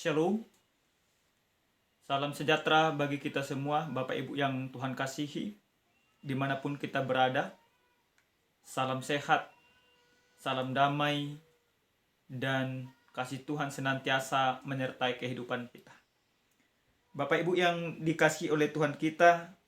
Shalom, salam sejahtera bagi kita semua, Bapak Ibu yang Tuhan kasihi, dimanapun kita berada. Salam sehat, salam damai, dan kasih Tuhan senantiasa menyertai kehidupan kita. Bapak Ibu yang dikasihi oleh Tuhan kita,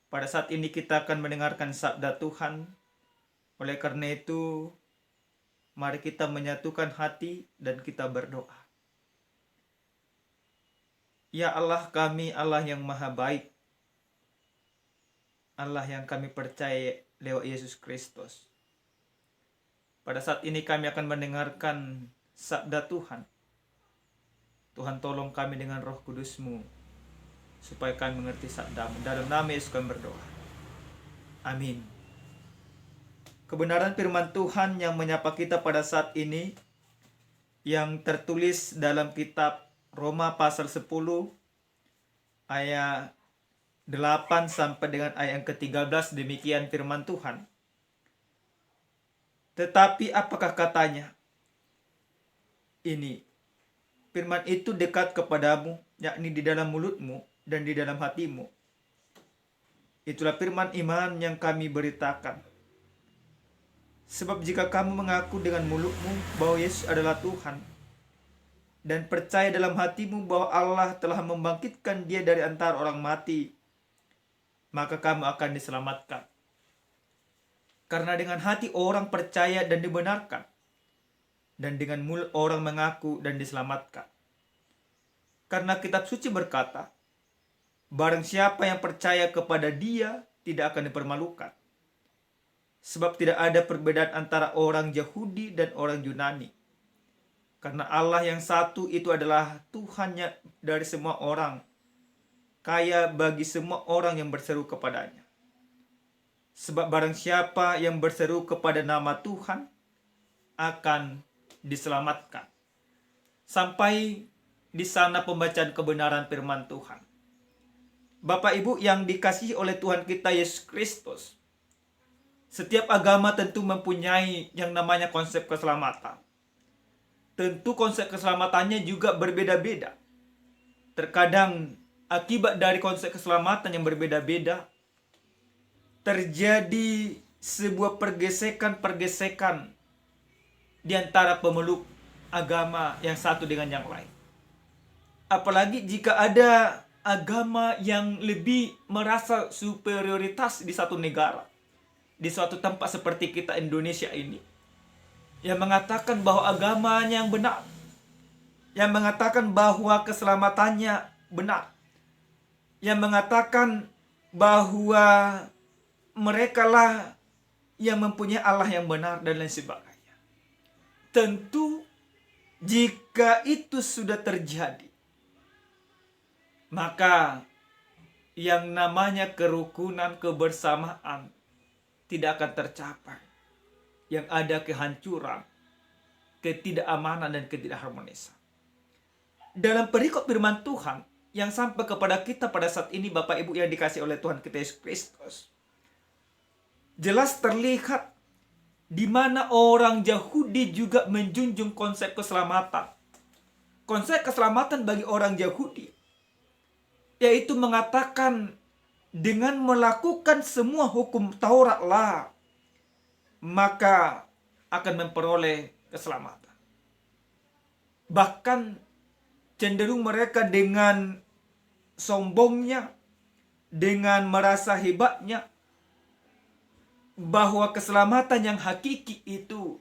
pada saat ini kita akan mendengarkan sabda Tuhan. Oleh karena itu, mari kita menyatukan hati dan kita berdoa. Ya Allah kami, Allah yang maha baik, Allah yang kami percaya lewat Yesus Kristus. Pada saat ini kami akan mendengarkan sabda Tuhan. Tuhan tolong kami dengan Roh Kudus-Mu, supaya kami mengerti sabda-Mu. Dalam nama Yesus kami berdoa. Amin. Kebenaran firman Tuhan yang menyapa kita pada saat ini, yang tertulis dalam kitab Roma pasal 10, ayat 8 sampai dengan ayat yang ke-13, demikian firman Tuhan. Tetapi apakah katanya? Ini, firman itu dekat kepadamu, yakni di dalam mulutmu dan di dalam hatimu. Itulah firman iman yang kami beritakan. Sebab jika kamu mengaku dengan mulutmu bahwa Yesus adalah Tuhan, dan percaya dalam hatimu bahwa Allah telah membangkitkan Dia dari antara orang mati, maka kamu akan diselamatkan. Karena dengan hati orang percaya dan dibenarkan, dan dengan mulut orang mengaku dan diselamatkan. Karena kitab suci berkata, barang siapa yang percaya kepada Dia tidak akan dipermalukan. Sebab tidak ada perbedaan antara orang Yahudi dan orang Yunani. Karena Allah yang satu itu adalah Tuhannya dari semua orang, kaya bagi semua orang yang berseru kepadanya. Sebab barang siapa yang berseru kepada nama Tuhan akan diselamatkan. Sampai di sana pembacaan kebenaran firman Tuhan. Bapak Ibu yang dikasihi oleh Tuhan kita Yesus Kristus, setiap agama tentu mempunyai yang namanya konsep keselamatan. Tentu konsep keselamatannya juga berbeda-beda. Terkadang akibat dari konsep keselamatan yang berbeda-beda, terjadi sebuah pergesekan-pergesekan di antara pemeluk agama yang satu dengan yang lain. Apalagi jika ada agama yang lebih merasa superioritas di satu negara, di suatu tempat seperti kita Indonesia ini, yang mengatakan bahwa agamanya yang benar, yang mengatakan bahwa keselamatannya benar, yang mengatakan bahwa mereka lah yang mempunyai Allah yang benar dan lain sebagainya. Tentu jika itu sudah terjadi, maka yang namanya kerukunan, kebersamaan tidak akan tercapai. Yang ada kehancuran, ketidakamanan, dan ketidakharmonisan. Dalam perikop firman Tuhan yang sampai kepada kita pada saat ini, Bapak Ibu yang dikasihi oleh Tuhan kita Yesus Kristus, jelas terlihat di mana orang Yahudi juga menjunjung konsep keselamatan. Konsep keselamatan bagi orang Yahudi yaitu mengatakan dengan melakukan semua hukum Taurat lah, maka akan memperoleh keselamatan. Bahkan cenderung mereka dengan sombongnya, dengan merasa hebatnya, bahwa keselamatan yang hakiki itu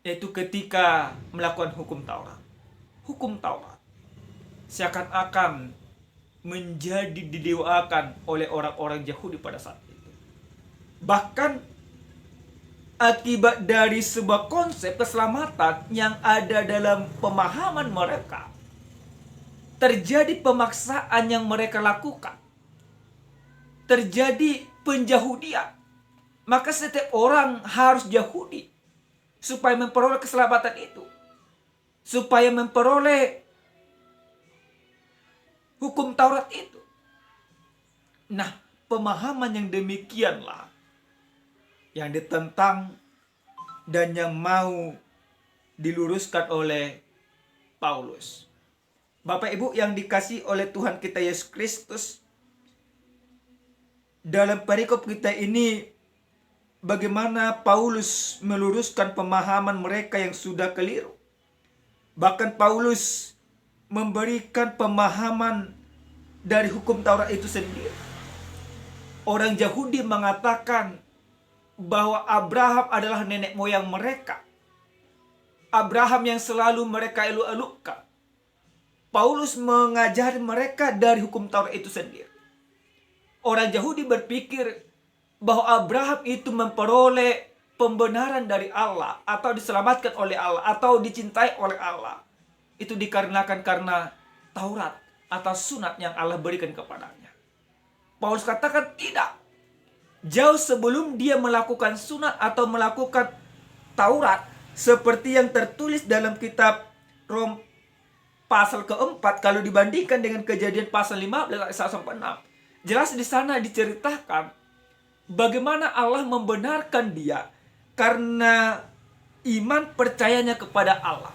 yaitu ketika melakukan hukum Taurat. Hukum Taurat seakan-akan menjadi didewakan oleh orang-orang Yahudi pada saat itu. Bahkan akibat dari sebuah konsep keselamatan yang ada dalam pemahaman mereka, terjadi pemaksaan yang mereka lakukan, terjadi penyahudian. Maka setiap orang harus Yahudi supaya memperoleh keselamatan itu, supaya memperoleh hukum Taurat itu. Nah, pemahaman yang demikianlah yang ditentang dan yang mau diluruskan oleh Paulus. Bapak Ibu yang dikasih oleh Tuhan kita Yesus Kristus, dalam perikop kita ini bagaimana Paulus meluruskan pemahaman mereka yang sudah keliru. Bahkan Paulus memberikan pemahaman dari hukum Taurat itu sendiri. Orang Yahudi mengatakan bahwa Abraham adalah nenek moyang mereka. Abraham yang selalu mereka eluk-elukkan. Paulus mengajari mereka dari hukum Taurat itu sendiri. Orang Yahudi berpikir bahwa Abraham itu memperoleh pembenaran dari Allah, atau diselamatkan oleh Allah, atau dicintai oleh Allah. Itu dikarenakan karena Taurat atau sunat yang Allah berikan kepadanya. Paulus katakan tidak. Jauh sebelum dia melakukan sunat atau melakukan Taurat, seperti yang tertulis dalam kitab Rom pasal keempat, kalau dibandingkan dengan Kejadian pasal 15 ayat 1-6, jelas di sana diceritakan bagaimana Allah membenarkan dia karena iman percayanya kepada Allah.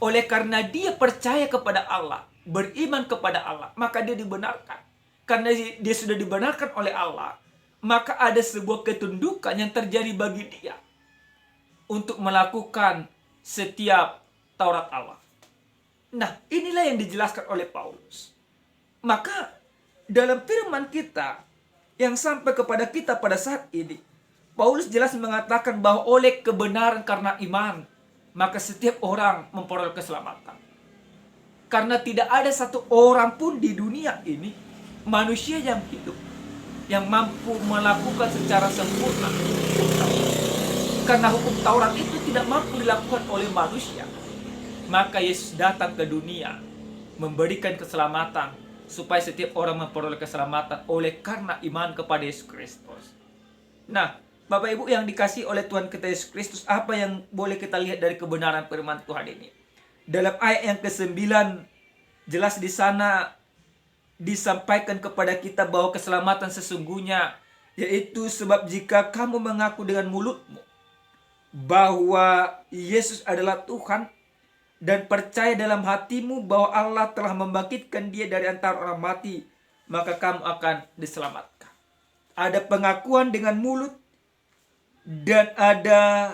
Oleh karena dia percaya kepada Allah, beriman kepada Allah, maka dia dibenarkan. Karena dia sudah dibenarkan oleh Allah, maka ada sebuah ketundukan yang terjadi bagi dia untuk melakukan setiap Taurat Allah. Nah, inilah yang dijelaskan oleh Paulus. Maka dalam firman kita yang sampai kepada kita pada saat ini, Paulus jelas mengatakan bahwa oleh kebenaran karena iman, maka setiap orang memperoleh keselamatan. Karena tidak ada satu orang pun di dunia ini, manusia yang hidup, yang mampu melakukan secara sempurna. Karena hukum Taurat itu tidak mampu dilakukan oleh manusia. Maka Yesus datang ke dunia, memberikan keselamatan, supaya setiap orang memperoleh keselamatan oleh karena iman kepada Yesus Kristus. Nah, Bapak Ibu yang dikasih oleh Tuhan kita Yesus Kristus, apa yang boleh kita lihat dari kebenaran firman Tuhan ini? Dalam ayat yang ke-9, jelas di sana disampaikan kepada kita bahwa keselamatan sesungguhnya, yaitu sebab jika kamu mengaku dengan mulutmu bahwa Yesus adalah Tuhan, dan percaya dalam hatimu bahwa Allah telah membangkitkan dia dari antara orang mati, maka kamu akan diselamatkan. Ada pengakuan dengan mulut, dan ada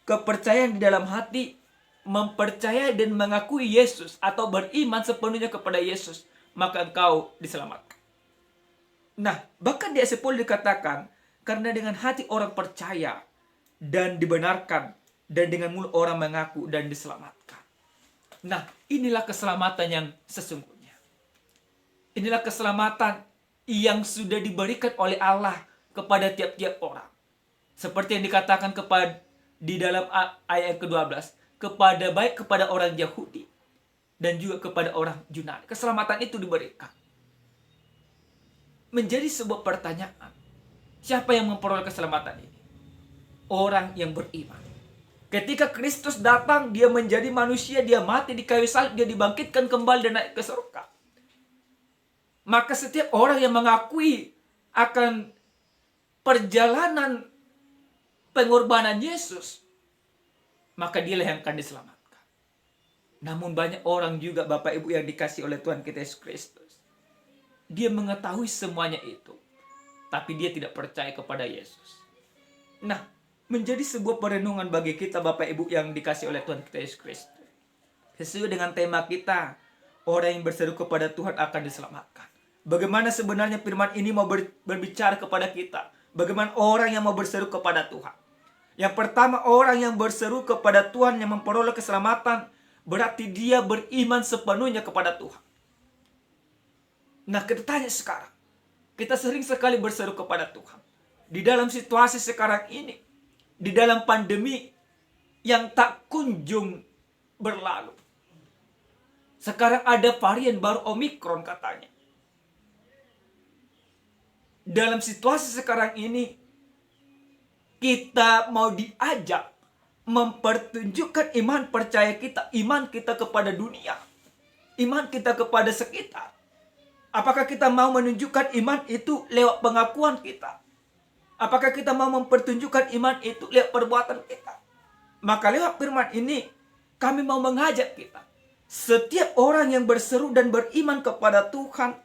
kepercayaan di dalam hati, mempercayai dan mengakui Yesus atau beriman sepenuhnya kepada Yesus, maka engkau diselamatkan. Nah, bahkan di ayat 10 dikatakan, karena dengan hati orang percaya dan dibenarkan, dan dengan mulut orang mengaku dan diselamatkan. Nah, inilah keselamatan yang sesungguhnya. Inilah keselamatan yang sudah diberikan oleh Allah kepada tiap-tiap orang. Seperti yang dikatakan di dalam ayat yang ke-12, baik kepada orang Yahudi dan juga kepada orang Yunani. Keselamatan itu diberikan. Menjadi sebuah pertanyaan, siapa yang memperoleh keselamatan ini? Orang yang beriman. Ketika Kristus datang, dia menjadi manusia, dia mati di kayu salib, dia dibangkitkan kembali dan naik ke surga. Maka setiap orang yang mengakui akan perjalanan pengorbanan Yesus, maka dialah yang akan diselamatkan. Namun banyak orang juga, Bapak Ibu yang dikasih oleh Tuhan kita Yesus Kristus, dia mengetahui semuanya itu, tapi dia tidak percaya kepada Yesus. Nah, menjadi sebuah perenungan bagi kita, Bapak Ibu yang dikasih oleh Tuhan kita Yesus Kristus. Sesuai dengan tema kita, orang yang berseru kepada Tuhan akan diselamatkan. Bagaimana sebenarnya firman ini mau berbicara kepada kita? Bagaimana orang yang mau berseru kepada Tuhan? Yang pertama, orang yang berseru kepada Tuhan yang memperoleh keselamatan, berarti dia beriman sepenuhnya kepada Tuhan. Nah, kita tanya sekarang, kita sering sekali berseru kepada Tuhan. Di dalam situasi sekarang ini, di dalam pandemi yang tak kunjung berlalu. Sekarang ada varian baru Omikron katanya. Dalam situasi sekarang ini, kita mau diajak mempertunjukkan iman percaya kita, iman kita kepada dunia, iman kita kepada sekitar. Apakah kita mau menunjukkan iman itu lewat pengakuan kita? Apakah kita mau mempertunjukkan iman itu lewat perbuatan kita? Maka lewat firman ini, kami mau mengajak kita. Setiap orang yang berseru dan beriman kepada Tuhan,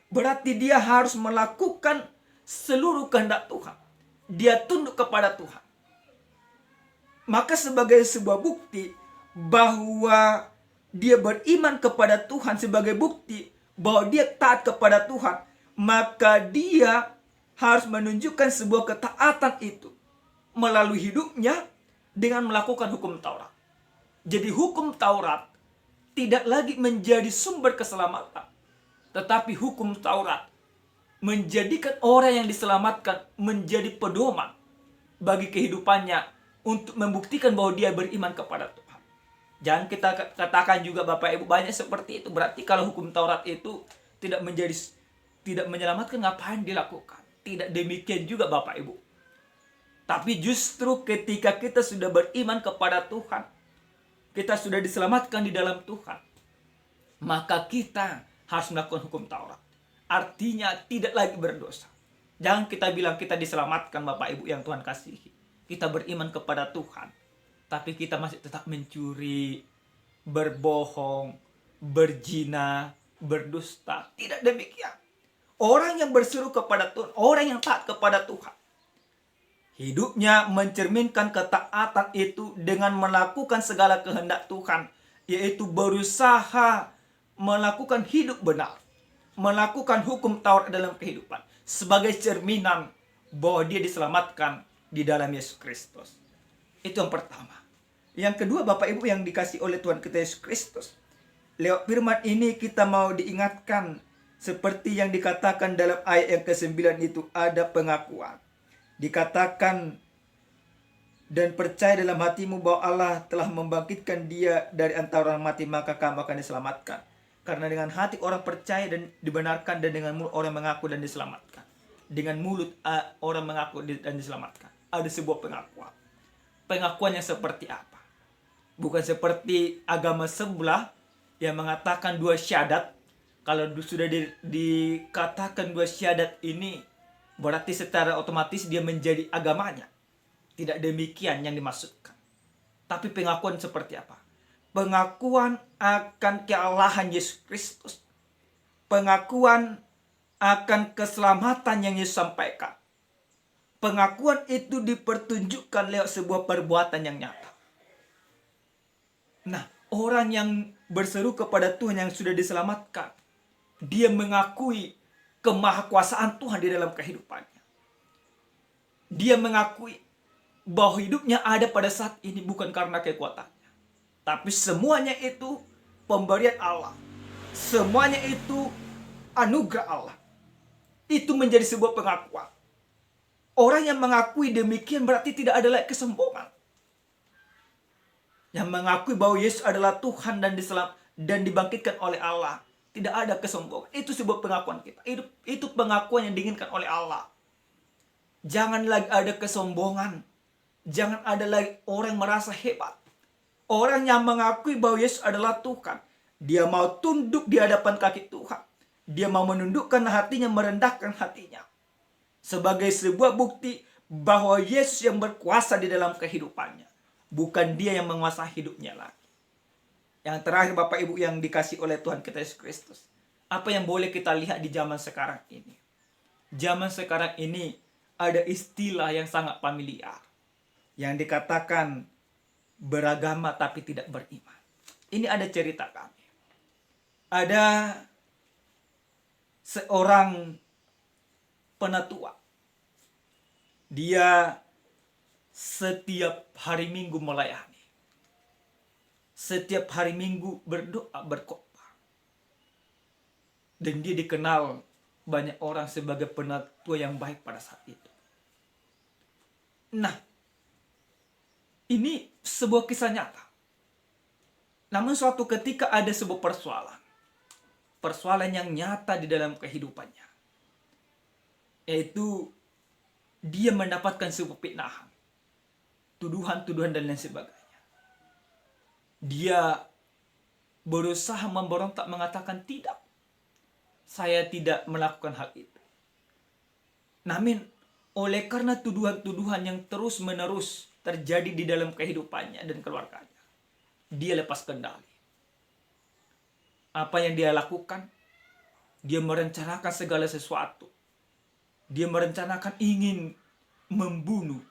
berarti dia harus melakukan seluruh kehendak Tuhan. Dia tunduk kepada Tuhan. Maka sebagai sebuah bukti bahwa dia beriman kepada Tuhan, sebagai bukti bahwa dia taat kepada Tuhan, maka dia harus menunjukkan sebuah ketaatan itu melalui hidupnya dengan melakukan hukum Taurat. Jadi hukum Taurat tidak lagi menjadi sumber keselamatan, tetapi hukum Taurat menjadikan orang yang diselamatkan menjadi pedoman bagi kehidupannya untuk membuktikan bahwa dia beriman kepada Tuhan. Jangan kita katakan juga Bapak Ibu banyak seperti itu. Berarti kalau hukum Taurat itu tidak menyelamatkan, ngapain dilakukan? Tidak demikian juga Bapak Ibu. Tapi justru ketika kita sudah beriman kepada Tuhan, kita sudah diselamatkan di dalam Tuhan, maka kita harus melakukan hukum Taurat. Artinya tidak lagi berdosa. Jangan kita bilang kita diselamatkan Bapak Ibu yang Tuhan kasihi. Kita beriman kepada Tuhan, tapi kita masih tetap mencuri, berbohong, berzina, berdusta. Tidak demikian. Orang yang berseru kepada Tuhan, orang yang taat kepada Tuhan, hidupnya mencerminkan ketaatan itu dengan melakukan segala kehendak Tuhan, yaitu berusaha melakukan hidup benar, melakukan hukum Taurat dalam kehidupan, sebagai cerminan bahwa dia diselamatkan di dalam Yesus Kristus. Itu yang pertama. Yang kedua Bapak Ibu yang dikasih oleh Tuhan kita Yesus Kristus, lewat firman ini kita mau diingatkan seperti yang dikatakan dalam ayat yang ke-9 itu, ada pengakuan. Dikatakan, dan percaya dalam hatimu bahwa Allah telah membangkitkan dia dari antara orang mati, maka kamu akan diselamatkan. Karena dengan hati orang percaya dan dibenarkan, dan dengan mulut orang mengaku dan diselamatkan. Dengan mulut orang mengaku dan diselamatkan. Ada sebuah pengakuan. Pengakuan yang seperti apa? Bukan seperti agama sebelah yang mengatakan dua syahadat. Kalau sudah dikatakan dua syahadat ini, berarti secara otomatis dia menjadi agamanya. Tidak demikian yang dimaksudkan. Tapi pengakuan seperti apa? Pengakuan akan kealahan Yesus Kristus. Pengakuan akan keselamatan yang Yesus sampaikan. Pengakuan itu dipertunjukkan lewat sebuah perbuatan yang nyata. Nah, orang yang berseru kepada Tuhan yang sudah diselamatkan, dia mengakui kemahakuasaan Tuhan di dalam kehidupannya. Dia mengakui bahwa hidupnya ada pada saat ini bukan karena kekuatannya, tapi semuanya itu pemberian Allah. Semuanya itu anugerah Allah. Itu menjadi sebuah pengakuan. Orang yang mengakui demikian berarti tidak ada lagi kesombongan. Yang mengakui bahwa Yesus adalah Tuhan dan dibangkitkan oleh Allah, tidak ada kesombongan. Itu sebuah pengakuan kita. Itu pengakuan yang diinginkan oleh Allah. Jangan lagi ada kesombongan. Jangan ada lagi orang merasa hebat. Orang yang mengakui bahwa Yesus adalah Tuhan, dia mau tunduk di hadapan kaki Tuhan. Dia mau menundukkan hatinya, merendahkan hatinya. Sebagai sebuah bukti bahwa Yesus yang berkuasa di dalam kehidupannya. Bukan dia yang menguasai hidupnya lagi. Yang terakhir Bapak Ibu yang dikasih oleh Tuhan kita Yesus Kristus. Apa yang boleh kita lihat di zaman sekarang ini? Zaman sekarang ini ada istilah yang sangat familiar. Yang dikatakan beragama tapi tidak beriman. Ini ada cerita kami. Ada seorang penatua. Dia setiap hari Minggu melayani. Setiap hari Minggu berdoa, berkhotbah. Dan dia dikenal banyak orang sebagai penatua yang baik pada saat itu. Nah, ini sebuah kisah nyata. Namun suatu ketika ada sebuah persoalan. Persoalan yang nyata di dalam kehidupannya. Yaitu dia mendapatkan sebuah fitnahan. Tuduhan-tuduhan dan lain sebagainya. Dia berusaha memberontak mengatakan tidak. Saya tidak melakukan hal itu. Namun oleh karena tuduhan-tuduhan yang terus-menerus terjadi di dalam kehidupannya dan keluarganya, dia lepas kendali. Apa yang dia lakukan? Dia merencanakan segala sesuatu. Dia merencanakan ingin membunuh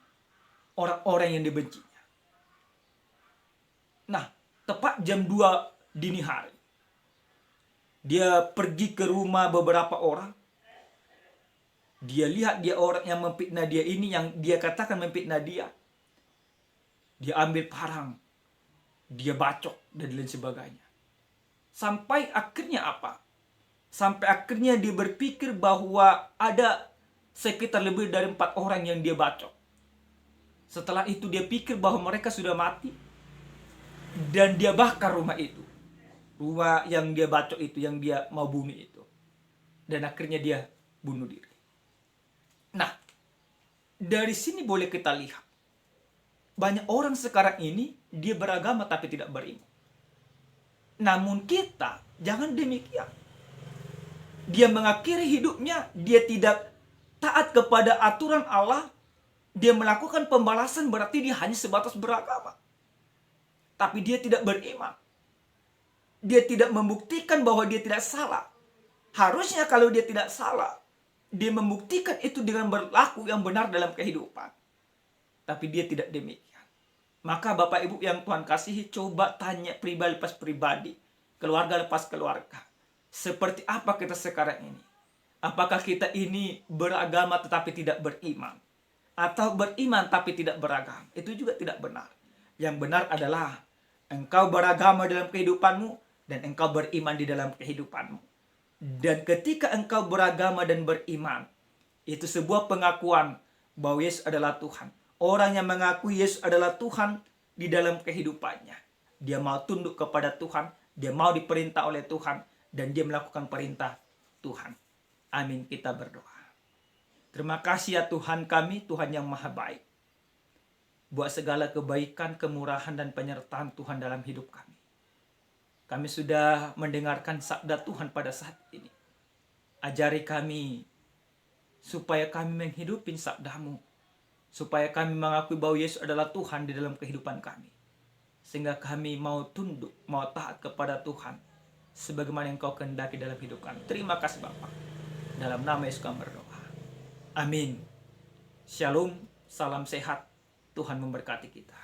orang-orang yang dibencinya. Nah, tepat jam 2 dini hari, dia pergi ke rumah beberapa orang. Dia lihat dia orang yang memfitnah dia ini, yang dia katakan memfitnah dia. Dia ambil parang, dia bacok dan lain sebagainya. Sampai akhirnya apa? Sampai akhirnya dia berpikir bahwa ada sekitar lebih dari 4 orang yang dia bacok. Setelah itu dia pikir bahwa mereka sudah mati. Dan dia bakar rumah itu. Rumah yang dia bacok itu, yang dia mau bunuh itu. Dan akhirnya dia bunuh diri. Nah, dari sini boleh kita lihat. Banyak orang sekarang ini, dia beragama tapi tidak beriman. Namun kita, jangan demikian. Dia mengakhiri hidupnya, dia tidak taat kepada aturan Allah, dia melakukan pembalasan, berarti dia hanya sebatas beragama. Tapi dia tidak beriman. Dia tidak membuktikan bahwa dia tidak salah. Harusnya kalau dia tidak salah, dia membuktikan itu dengan berlaku yang benar dalam kehidupan. Tapi dia tidak demikian. Maka Bapak Ibu yang Tuhan kasihi, coba tanya pribadi lepas pribadi, keluarga lepas keluarga. Seperti apa kita sekarang ini? Apakah kita ini beragama tetapi tidak beriman? Atau beriman tapi tidak beragama? Itu juga tidak benar. Yang benar adalah engkau beragama dalam kehidupanmu dan engkau beriman di dalam kehidupanmu. Dan ketika engkau beragama dan beriman, itu sebuah pengakuan bahwa Yesus adalah Tuhan. Orang yang mengakui Yesus adalah Tuhan di dalam kehidupannya, dia mau tunduk kepada Tuhan, dia mau diperintah oleh Tuhan, dan dia melakukan perintah Tuhan. Amin, kita berdoa. Terima kasih ya Tuhan kami, Tuhan yang maha baik, buat segala kebaikan, kemurahan, dan penyertaan Tuhan dalam hidup kami. Kami sudah mendengarkan sabda Tuhan pada saat ini. Ajari kami supaya kami menghidupi sabda-Mu, supaya kami mengakui bahwa Yesus adalah Tuhan di dalam kehidupan kami, sehingga kami mau tunduk, mau taat kepada Tuhan sebagaimana yang Kau kehendaki dalam hidup kami. Terima kasih Bapa. Dalam nama Yesus kami berdoa. Amin. Shalom, salam sehat. Tuhan memberkati kita.